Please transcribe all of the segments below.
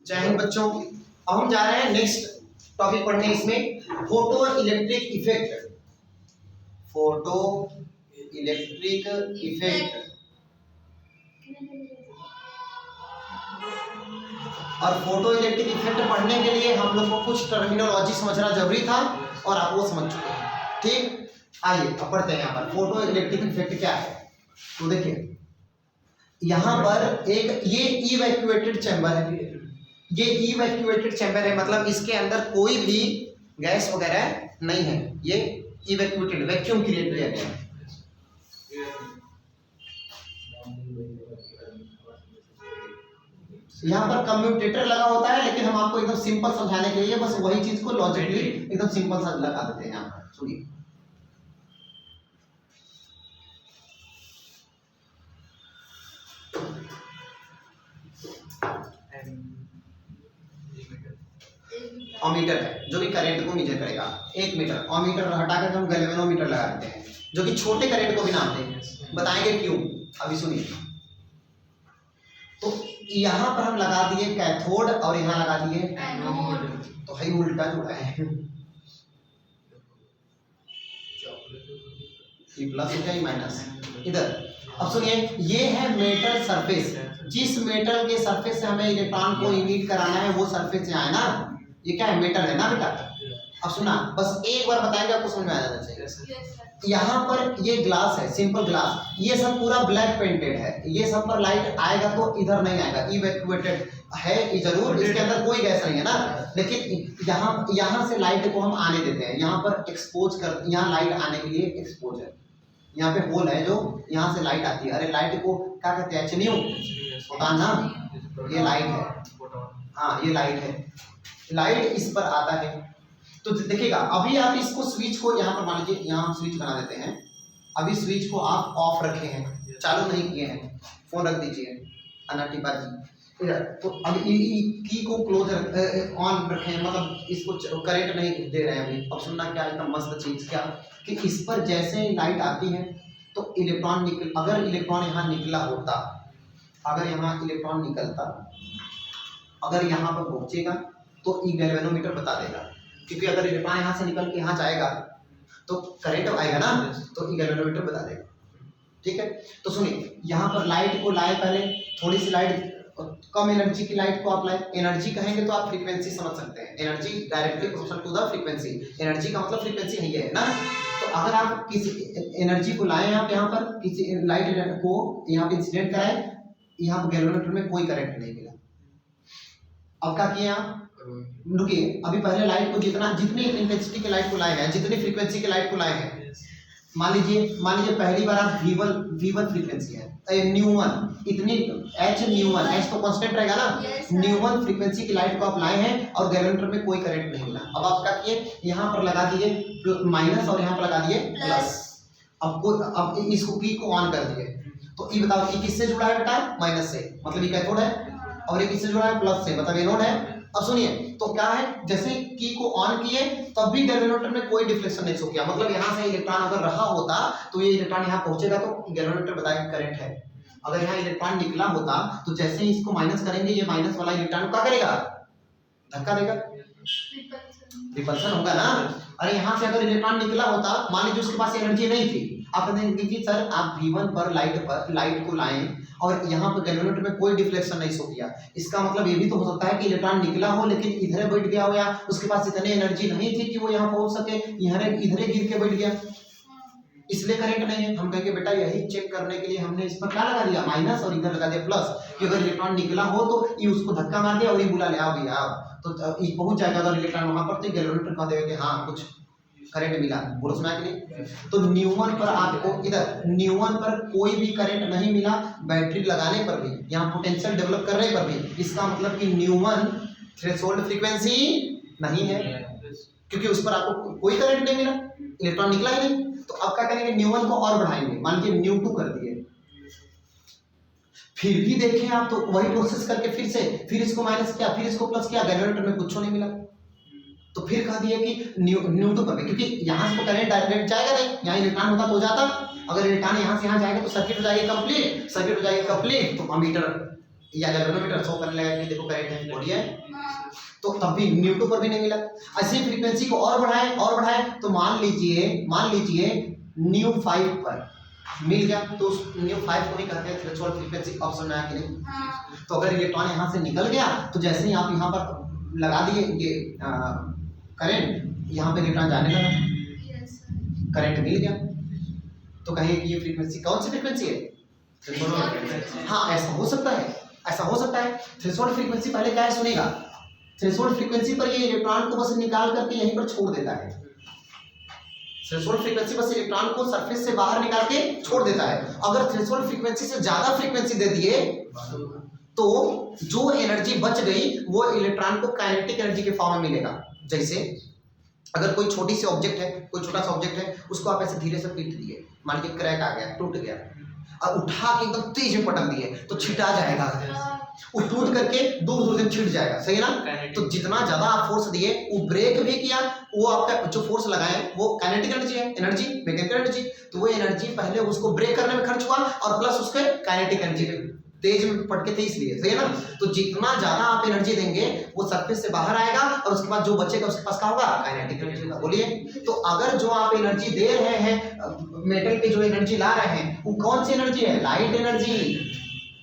जय हिंद बच्चों। अब हम जा रहे हैं नेक्स्ट टॉपिक पढ़ने, इसमें photo electric effect. Photo electric effect और फोटो इलेक्ट्रिक इफेक्ट पढ़ने के लिए हम लोग को कुछ टर्मिनोलॉजी समझना जरूरी था और आप वो समझ चुके हैं। ठीक, आइए अब पढ़ते हैं। यहाँ पर फोटो इलेक्ट्रिक इफेक्ट क्या है, तो देखिए यहाँ पर एक ये इवैक्यूएटेड चैम्बर है। ये इवैक्यूएटेड चैम्बर है, मतलब इसके अंदर कोई भी गैस वगैरह नहीं है। ये इवैक्यूएटेड, वैक्यूम क्रिएट किया गया है। यहाँ पर कम्यूटेटर लगा होता है, लेकिन हम आपको एकदम सिंपल समझाने के लिए बस वही चीज को लॉजिकली एकदम सिंपल सा लगा देते हैं। यहाँ पर सुनिए, ओमीटर है जो कि करंट को मेजर करेगा। 1 मीटर ओमीटर हटा कर हम गैल्वेनोमीटर लगा देते हैं जो कि छोटे करंट को भी नापते हैं। बताएंगे क्यों, अभी सुनिए। तो यहाँ पर हम लगा दिए कैथोड और यहाँ लगा दिए एनोड, तो है उल्टा जुड़ा है। ये प्लस हो गया, ये माइनस इधर। अब सुनिए, ये है मेटल सरफेस। जिस मेटल के सरफेस से हमें इलेक्ट्रॉन को इमिट कराना है वो सरफेस यहाँ है ना, ये क्या है, मेटल है ना बेटा। अब सुना, बस एक बार बताएंगे, आपको समझ में आ जाना चाहिए। यहाँ पर ये ग्लास है, सिंपल ग्लास, ये सब पूरा ब्लैक पेंटेड है। ये सब पर लाइट आएगा तो इधर नहीं आएगा, इवैक्यूएटेड है जरूर, इसके अंदर कोई गैस नहीं है ना, लेकिन यहाँ से लाइट को हम आने देते हैं। यहाँ पर एक्सपोज कर, यहाँ लाइट आने के लिए एक्सपोज है, यहाँ पे होल है जो यहाँ से लाइट आती है। अरे लाइट को क्या कहते हैं, एचन्यू होता है ना, ये लाइट है। हाँ ये लाइट है, लाइट इस पर आता है। तो देखिएगा, अभी आप इसको स्विच को यहाँ पर मान लीजिए, यहाँ हम स्विच बना देते हैं। अभी स्विच को आप ऑफ रखे हैं, चालू नहीं किए हैं, फोन रख दीजिए अनाटिपा जी इधर। तो अब की को क्लोज ऑन रखे हैं, मतलब इसको करंट नहीं दे रहे हैं अभी। अब सुनना क्या एकदम मस्त चीज, क्या कि इस पर जैसे लाइट आती है तो इलेक्ट्रॉन निकल, अगर इलेक्ट्रॉन यहाँ निकला होता, अगर यहाँ इलेक्ट्रॉन निकलता, अगर यहाँ पर पहुंचेगा तो ई गैल्वेनोमीटर बता देगा, क्योंकि अगर इलेक्ट्रॉन यहाँ से निकल के यहाँ जाएगा तो करंट आएगा ना, तो ई गैल्वेनोमीटर बता देगा। ठीक है, तो सुनिए, यहाँ पर लाइट को लाए, पहले थोड़ी सी लाइट, कम एनर्जी की लाइट को आप लाए। एनर्जी कहेंगे तो आप फ्रीक्वेंसी समझ सकते हैं, energy directly proportional to the frequency. Energy का मतलब फ्रीक्वेंसी है ना। तो अगर आप किसी एनर्जी को लाए, आप यहाँ पर किसी लाइट को यहाँ पे इंसिडेंट कराए, यहाँ पर गैल्वेनोमीटर में कोई करंट नहीं मिला। अब क्या किए आप, रुकिए, अभी पहले लाइट को जितनी इंटेंसिटी के लाइट को लाए हैं, जितनी फ्रीक्वेंसी के लाइट को लाए हैं, मान लीजिए पहली बार आप V1 फ्रीक्वेंसी है, न्यू1 इतनी न्यू1 एच तो कांस्टेंट रहेगा ना, न्यू1 फ्रीक्वेंसी की लाइट को आप लाए हैं और गैल्वेनोमीटर में कोई करंट नहीं मिला। अब आप क्या किए, यहाँ पर लगा दिए माइनस और यहाँ पर लगा दिए प्लस। अब इसको की को ऑन कर दिए, तो ये बताओ ये किससे जुड़ा है बेटा, माइनस से, मतलब ये कैथोड है, और ये किससे जुड़ा है, प्लस से, मतलब एनोड है। अब सुनिए, तो क्या है, जैसे की को ऑन किए तब भी गैल्वेनोमीटर में कोई डिफ्लेक्शन नहीं शो किया, मतलब यहाँ से इलेक्ट्रॉन अगर रहा होता तो ये इलेक्ट्रॉन यहाँ पहुंचेगा तो गैल्वेनोमीटर बताएगा करंट है। अगर यहाँ इलेक्ट्रॉन निकला होता तो जैसे ही इसको माइनस करेंगे, ये माइनस वाला इलेक्ट्रॉन क्या करेगा, धक्का देगा, रिपल्सन होगा ना। अरे यहाँ से अगर इलेक्ट्रॉन निकला होता, मान लीजिए उसके पास एनर्जी नहीं थी, आप कहेंगे कि सर आप V1 पर लाइट को लाएं और यहाँ पर गैल्वेनोमीटर में कोई डिफ्लेक्शन नहीं शो किया, इसका मतलब ये भी तो हो सकता है कि इलेक्ट्रॉन निकला हो लेकिन इधर बैठ गया हो, या उसके पास इतनी एनर्जी नहीं थी कि वो यहाँ पहुंच सके, इधर गिर के बैठ गया, इसलिए करंट नहीं है। हम कहेंगे बेटा यही चेक करने के लिए हमने इस पर क्या लगा दिया, माइनस, और इधर लगा दिया प्लस, कि अगर इलेक्ट्रॉन निकला हो तो ये उसको धक्का मार दिया और ये बुला ले आओ भैया, तो ये पहुंच जाएगा। अगर इलेक्ट्रॉन वहां पर तो गैल्वेनोमीटर कह देगा कि हाँ कुछ करंट मिला, बोलो सुना कि नहीं। तो न्यू1 पर आपको इधर न्यू1 पर कोई भी करंट नहीं मिला, बैटरी लगाने पर भी, यहाँ पोटेंशियल डेवलप करने पर भी, इसका मतलब कि न्यू1 थ्रेशोल्ड फ्रीक्वेंसी नहीं है, क्योंकि उस पर आपको कोई करंट नहीं मिला, इलेक्ट्रॉन निकला ही नहीं। तो अब क्या करेंगे, न्यू1 को और बढ़ाएंगे, मान लीजिए न्यू2 कर दिए, फिर भी देखें आप तो वही प्रोसेस करके फिर इसको माइनस किया, फिर इसको प्लस किया, गैल्वेनोमीटर में कुछ नहीं मिला। तो फिर कह दिया कि न्यू2 पर, क्योंकि यहाँ से तो करंट डायरेक्ट जाएगा नहीं, यहाँ इलेक्ट्रॉन होता तो हो जाता, अगर इलेक्ट्रॉन यहाँ से यहाँ जाएगा तो सर्किट हो जाएगी कंप्लीट, तो अमीटर या गैल्वेनोमीटर शो करने लगा कि देखो करंट है, बोलिए, तो तब भी न्यू2 पर भी नहीं मिला। ऐसी फ्रीक्वेंसी को और बढ़ाए तो मान लीजिए न्यू5 पर मिल गया, तो उस न्यू5 को ही कहते हैं थ्रेशोल्ड फ्रीक्वेंसी। ऑप्शन में आया कि नहीं? तो अगर इलेक्ट्रॉन यहाँ से निकल गया तो जैसे ही आप यहाँ पर लगा दिए ये करंट, यहाँ पे इलेक्ट्रॉन जाने लगा, करंट मिल गया, तो कहें कि ये फ्रीक्वेंसी कौन सी फ्रीक्वेंसी है? हाँ, ऐसा हो सकता है। थ्रेशोल्ड फ्रीक्वेंसी पहले क्या है सुनेगा। थ्रेशोल्ड फ्रीक्वेंसी पर ये इलेक्ट्रॉन को बस निकाल करके यहीं पर छोड़ देता है। थ्रेशोल्ड फ्रीक्वेंसी बस इलेक्ट्रॉन को सरफेस से बाहर निकाल के छोड़ देता है। अगर थ्रेशोल्ड फ्रीक्वेंसी से ज्यादा फ्रीक्वेंसी दे दिए तो जो एनर्जी बच गई वो इलेक्ट्रॉन को काइनेटिक एनर्जी के फॉर्म में मिलेगा। जैसे अगर कोई छोटी सी ऑब्जेक्ट है, कोई छोटा सा ऑब्जेक्ट है, उसको आप ऐसे धीरे से पीट दिए, मान के क्रैक आ गया, टूट गया, और उठा के एकदम तेज में पटक दिए तो छिटा जाएगा, वो टूट करके दूर तक छिट जाएगा, सही ना? तो जितना ज्यादा आप फोर्स दिए, वो ब्रेक भी किया, वो आपका जो फोर्स लगाए वो काइनेटिक एनर्जी है, एनर्जी मैकेनिकल एनर्जी, तो वो एनर्जी पहले उसको ब्रेक करने में खर्च हुआ और प्लस उसके काइनेटिक एनर्जी में तेज में पटके थे इसलिए, सही है ना? तो जितना ज्यादा आप एनर्जी देंगे वो सरफेस से बाहर आएगा और उसके बाद जो बचेगा उसके पास क्या होगा? काइनेटिक एनर्जी का। बोलिए, तो अगर जो आप एनर्जी दे रहे हैं, मेटल पे जो एनर्जी ला रहे हैं, वो कौन सी एनर्जी है? Light energy.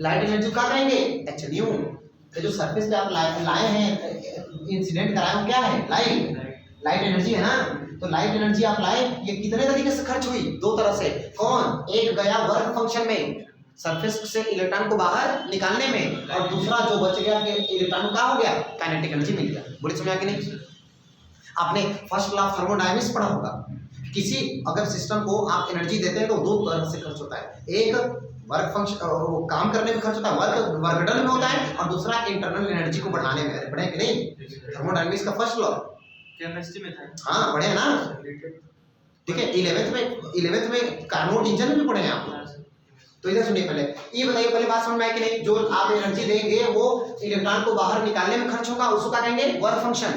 लाइट एनर्जी क्या कहेंगे? एचन्यू। तो जो सरफेस पे आप लाए हैं, इंसिडेंट कराए हो, क्या है? लाइट एनर्जी है ना? तो लाइट एनर्जी आप लाए, ये कितने तरीके से खर्च हुई? दो तरह से। कौन? एक गया वर्क फंक्शन में, सरफेस से इलेक्ट्रॉन को बाहर निकालने में, और दूसरा जो बच गया कि इलेक्ट्रॉन को क्या हो गया? काइनेटिक एनर्जी मिल गया। बोले समझ कि नहीं? आपने फर्स्ट लॉ ऑफ थर्मोडायनामिक्स पढ़ा होगा। किसी अगर सिस्टम को आप एनर्जी देते हैं तो दो तरह से खर्च होता है, एक वर्क फंक्शन काम करने में खर्च होता है, वर्क डन में होता है, और दूसरा इंटरनल एनर्जी को बढ़ाने में। पढ़े कि नहीं? थर्मोडायनामिक्स का फर्स्ट लॉ केमिस्ट्री में था। हाँ, पढ़े ना? ठीक है, 11th में कार्नोट इंजन में भी पढ़े हैं आप। तो इधर सुनिए, पहले ये बताइए, पहले बात समझ में आए कि नहीं? जो आप एनर्जी देंगे वो इलेक्ट्रॉन को बाहर निकालने में खर्च होगा, उसको क्या कहेंगे? Work function.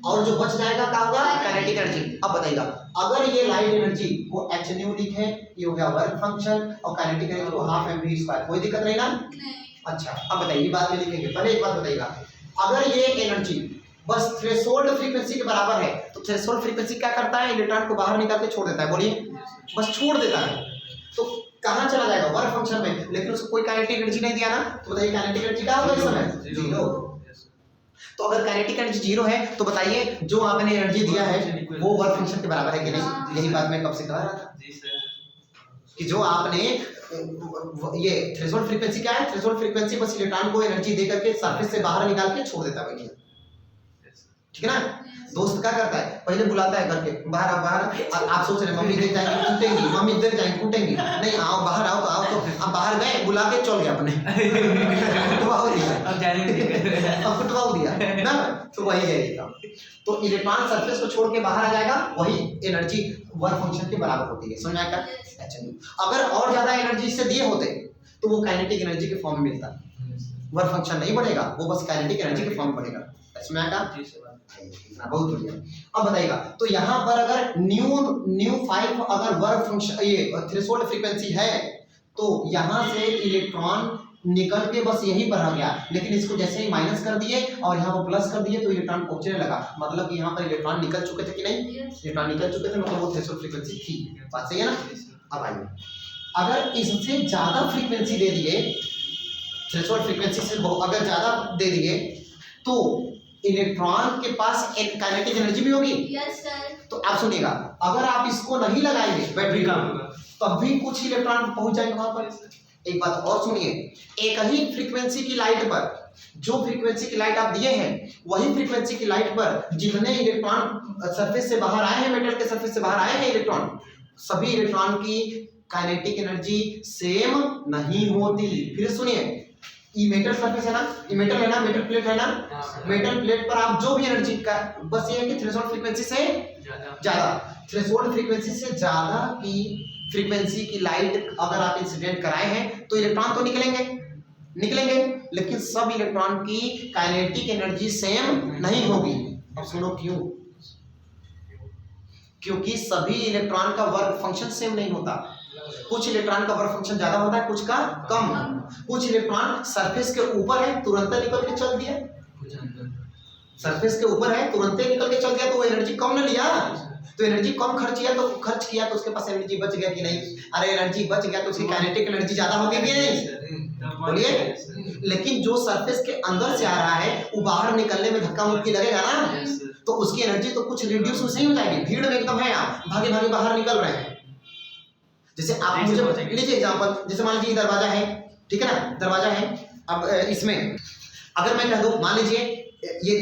और जो बच जाएगा क्या होगा? Kinetic energy. अब बताइएगा, अगर ये लाइट एनर्जी को hν लिखे, ये हो गया वर्क फंक्शन, और काइनेटिक एनर्जी को ½ mv², कोई दिक्कत नहीं ना? अच्छा, अब बताइए, बात में लिखेंगे। पहले एक बात बताइएगा, अगर ये एनर्जी बस थ्रेशोल्ड फ्रीक्वेंसी के बराबर है तो थ्रेशोल्ड फ्रीक्वेंसी क्या करता है? इलेक्ट्रॉन को बाहर निकाल के छोड़ देता है। बोलिए, बस छोड़ देता है, तो कहाँ चला जाएगा? वर्क फंक्शन में। लेकिन उसको कोई काइनेटिक एनर्जी नहीं दिया ना, तो बताइए काइनेटिक एनर्जी क्या होगा इस समय? 0। तो अगर काइनेटिक एनर्जी 0 है तो बताइए जो आपने एनर्जी दिया है वो वर्क फंक्शन के बराबर है कि नहीं? यही बात मैं कब से कह रहा था कि जो आपने ये थ्रेशोल्ड फ्रीक्वेंसी क्या है? थ्रेशोल्ड फ्रीक्वेंसी बस इलेक्ट्रॉन को एनर्जी दे करके सरफेस से बाहर निकाल के छोड़ देता है, ठीक है ना? दोस्त क्या करता है? पहले बुलाता है घर के बाहर, बाहर, आप सोच रहे मम्मी देख जाएंगी कूटेंगी, मम्मी देख जाएंगी कूटेंगी, नहीं आओ बाहर, आओ तो आओ, तो आप बाहर गए, बुला के चल गए अपने, कुटवा दिया, अब जाने अब कुटवा दिया ना, तो वही है इसका। तो इलेक्ट्रॉन सरफेस को छोड़ के बाहर आ जाएगा, वही एनर्जी वर्क फंक्शन के बराबर होती है। समझ में आया? अच्छा, अगर और ज्यादा एनर्जी इससे दिए होते तो वो काइनेटिक एनर्जी के फॉर्म में मिलता, वर्क फंक्शन नहीं बढ़ेगा, वो बस काइनेटिक एनर्जी के फॉर्म में बढ़ेगा। समझ में आया? बहुत बढ़िया। अब बताइएगा, तो यहाँ पर अगर न्यू5 अगर वर्क फंक्शन ये थ्रेशोल्ड फ्रीक्वेंसी है तो यहाँ से इलेक्ट्रॉन निकल के बस यहीं पर आ गया, लेकिन इसको जैसे ही माइनस कर दिए और यहाँ पर प्लस कर दिए तो इलेक्ट्रॉन पहुंचने लगा, मतलब कि यहाँ पर इलेक्ट्रॉन निकल चुके थे कि नहीं? इलेक्ट्रॉन निकल चुके थे, मतलब वो थ्रेशोल्ड फ्रीक्वेंसी थी। बात सही है ना? अब आइए, अगर इससे ज्यादा फ्रीक्वेंसी दे दिए, थ्रेशोल्ड फ्रीक्वेंसी से अगर ज्यादा दे दिए तो इलेक्ट्रॉन के पास एक काइनेटिक एनर्जी भी होगी। Yes sir. तो आप सुनिएगा, अगर आप इसको नहीं लगाएंगे बैटरी का, तब भी कुछ इलेक्ट्रॉन पहुंच जाएंगे वहां पर। एक बात और सुनिए, एक ही फ्रीक्वेंसी की लाइट पर, जो फ्रीक्वेंसी की लाइट आप दिए हैं वही फ्रीक्वेंसी की लाइट पर जितने इलेक्ट्रॉन सरफेस से बाहर आए हैं, मेटल के सरफेस से बाहर आए हैं इलेक्ट्रॉन, सभी इलेक्ट्रॉन की काइनेटिक एनर्जी सेम नहीं होती। फिर सुनिए, ये मेटल सरफेस है ना, ये मेटल है ना, मेटल प्लेट है ना, मेटल प्लेट पर आप जो भी एनर्जी का, बस ये है कि थ्रेशोल्ड फ्रीक्वेंसी से ज्यादा, थ्रेशोल्ड फ्रीक्वेंसी से ज्यादा की फ्रीक्वेंसी की लाइट अगर आप इंसिडेंट कराए हैं तो इलेक्ट्रॉन तो निकलेंगे, लेकिन सब इलेक्ट्रॉन की काइनेटिक एनर्जी सेम नहीं होगी। अब सुनो क्यों? क्योंकि सभी इलेक्ट्रॉन का वर्क फंक्शन सेम नहीं होता। कुछ इलेक्ट्रॉन का वर्क फंक्शन ज्यादा होता है, कुछ का कम। कुछ इलेक्ट्रॉन सरफेस के ऊपर है, तुरंत निकल के चल दिया। सरफेस के ऊपर है, तुरंत निकल के चल गया, तो वो एनर्जी कम न लिया। तो एनर्जी कम खर्च किया तो उसके पास एनर्जी बच गया कि नहीं? अरे एनर्जी बच गया तो उसकी काइनेटिक एनर्जी ज्यादा होगी कि नहीं? बोलिए। लेकिन जो सरफेस के अंदर से आ रहा है वो बाहर निकलने में धक्का मुक्की लगेगा ना, तो उसकी एनर्जी तो कुछ रिड्यूस नहीं हो जाएगी। भीड़ में एकदम है, आप भागे भागे बाहर निकल रहे हैं। जैसे आप मुझे लीजिए एग्जांपल, जैसे मान लीजिए दरवाजा है, ठीक है ना, दरवाजा है। अब इसमें अगर मैं कह दूं, मान लीजिए ये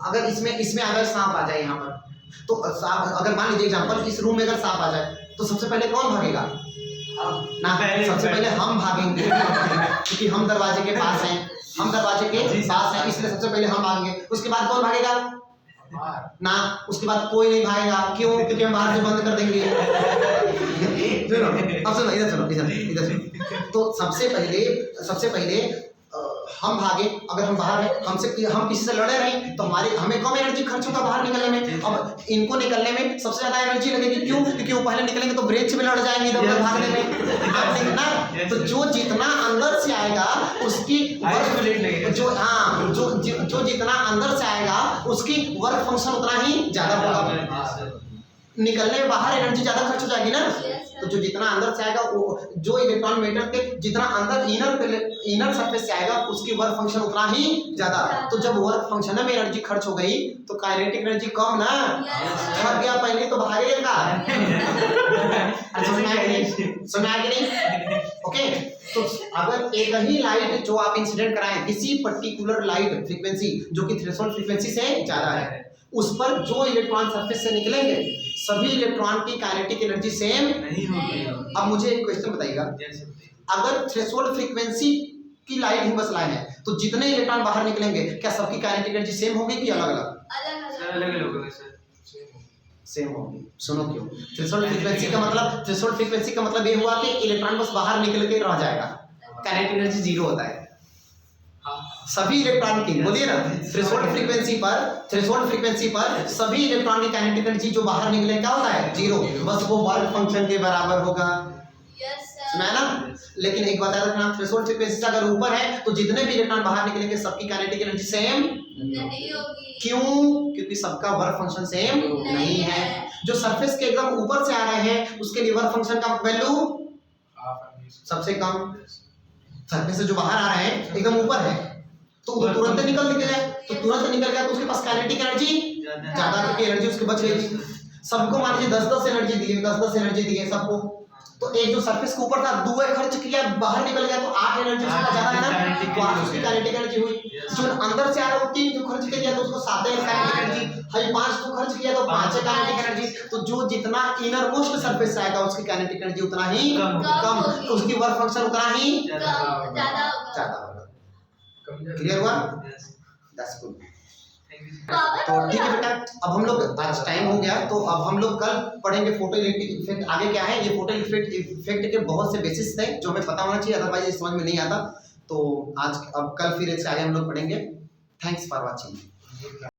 अगर इसमें अगर सांप आ जाए यहाँ पर, तो सांप, अगर मान लीजिए एग्जांपल इस रूम में अगर सांप आ जाए तो सबसे पहले कौन भागेगा? ना, सबसे पहले हम भागेंगे क्योंकि हम दरवाजे के पास हैं, इसलिए सबसे पहले हम भागेंगे। उसके बाद कौन भागेगा? ना, उसके बाद कोई नहीं भागेगा। क्यों? क्योंकि हम बाहर से बंद कर देंगे। अब सुनो, इधर सुनो। तो सबसे पहले हम भागे। अगर हम बाहर हैं, हम किसी से लड़े नहीं तो हमें कम एनर्जी खर्च होगा बाहर निकलने में। अब इनको निकलने में सबसे ज्यादा एनर्जी लगेगी। क्यों? क्योंकि वो पहले निकलेंगे तो ब्रेच में लड़ जाएंगे इधर भागने में ना। तो जो जितना अंदर से आएगा उसकी जो जितना अंदर से आएगा उसकी वर्क फंक्शन उतना ही ज्यादा होगा। निकलने में बाहर एनर्जी ज्यादा खर्च हो जाएगी ना। तो जो जितना अंदर से आएगा, वो जो इलेक्ट्रॉन मेटल के जितना अंदर इनर सरफेस से आएगा उसकी वर्क फंक्शन उतना ही ज्यादा। तो जब वर्क फंक्शन में एनर्जी खर्च हो गई तो काइनेटिक एनर्जी कम ना, थक गया पहले तो भागेगा। समझ में आया कि नहीं? ओके। तो अगर एक ही लाइट जो आप इंसिडेंट कराएं, किसी पर्टिकुलर लाइट फ्रीक्वेंसी जो कि थ्रेशोल्ड फ्रीक्वेंसी से ज्यादा है, उस पर जो इलेक्ट्रॉन सरफेस से निकलेंगे सभी इलेक्ट्रॉन की काइनेटिक एनर्जी सेम नहीं होगी। अब मुझे एक क्वेश्चन बताइएगा, अगर थ्रेशोल्ड फ्रीक्वेंसी की लाइट ही बस लाइन है तो जितने इलेक्ट्रॉन बाहर निकलेंगे क्या सबकी काइनेटिक एनर्जी सेम होगी कि अलग अलग? सेम होगी। सुनो क्यों? थ्रेशोल्ड फ्रीक्वेंसी का मतलब ये हुआ कि इलेक्ट्रॉन बस बाहर निकल के रह जाएगा, काइनेटिक एनर्जी जीरो होता है सभी इलेक्ट्रॉन की। बोलिए ना, थ्रेशोल्ड फ्रीक्वेंसी पर सभी इलेक्ट्रॉन की काइनेटिक एनर्जी जो बाहर निकले क्या होता है? जीरो। बस वो वर्क फंक्शन के बराबर होगा। सुना ना? लेकिन एक बात याद रखना, थ्रेशोल्ड फ्रीक्वेंसी से अगर ऊपर है तो जितने भी इलेक्ट्रॉन बाहर निकलेंगे सबकी काइनेटिक एनर्जी सेम नहीं होगी। क्यों? क्योंकि सबका वर्क फंक्शन सेम नहीं है। जो सरफेस के एकदम ऊपर से आ रहे हैं उसके लिए वर्क फंक्शन का वैल्यू सबसे कम। सरफेस से जो बाहर आ रहे हैं एकदम ऊपर है तो वो तुरंत निकल गया तो उसके पास काइनेटिक एनर्जी ज्यादा, क्योंकि एनर्जी उसके बच गई। सबको मान लीजिए 10 एनर्जी दिए सबको, तो एक जो सरफेस के ऊपर था 2 खर्च किया, बाहर निकल गया तो 8 एनर्जी उसका ज्यादा है ना, तो 8 उसकी काइनेटिक एनर्जी हुई। जो अंदर से आ रहा है 3 जो खर्च किया तो उसको 7 काइनेटिक एनर्जी, हाई 5 जो खर्च किया तो 5 काइनेटिक एनर्जी। तो जो जितना इनर मोस्ट सरफेस से आएगा उसकी काइनेटिक एनर्जी उतना ही कम, उसकी वर्क फंक्शन उतना ही ज्यादा होगा। क्लियर हुआ? That's good. तो ठीक है बेटा, अब हम लोग, आज टाइम हो गया तो अब हम लोग कल पढ़ेंगे फोटो इलेक्ट्रिक इफेक्ट। आगे क्या है, ये फोटो इफेक्ट के बहुत से बेसिस थे जो हमें पता होना चाहिए, अदरवाइज समझ में नहीं आता। तो आज अब कल फिर इससे आगे हम लोग पढ़ेंगे। Thanks for watching.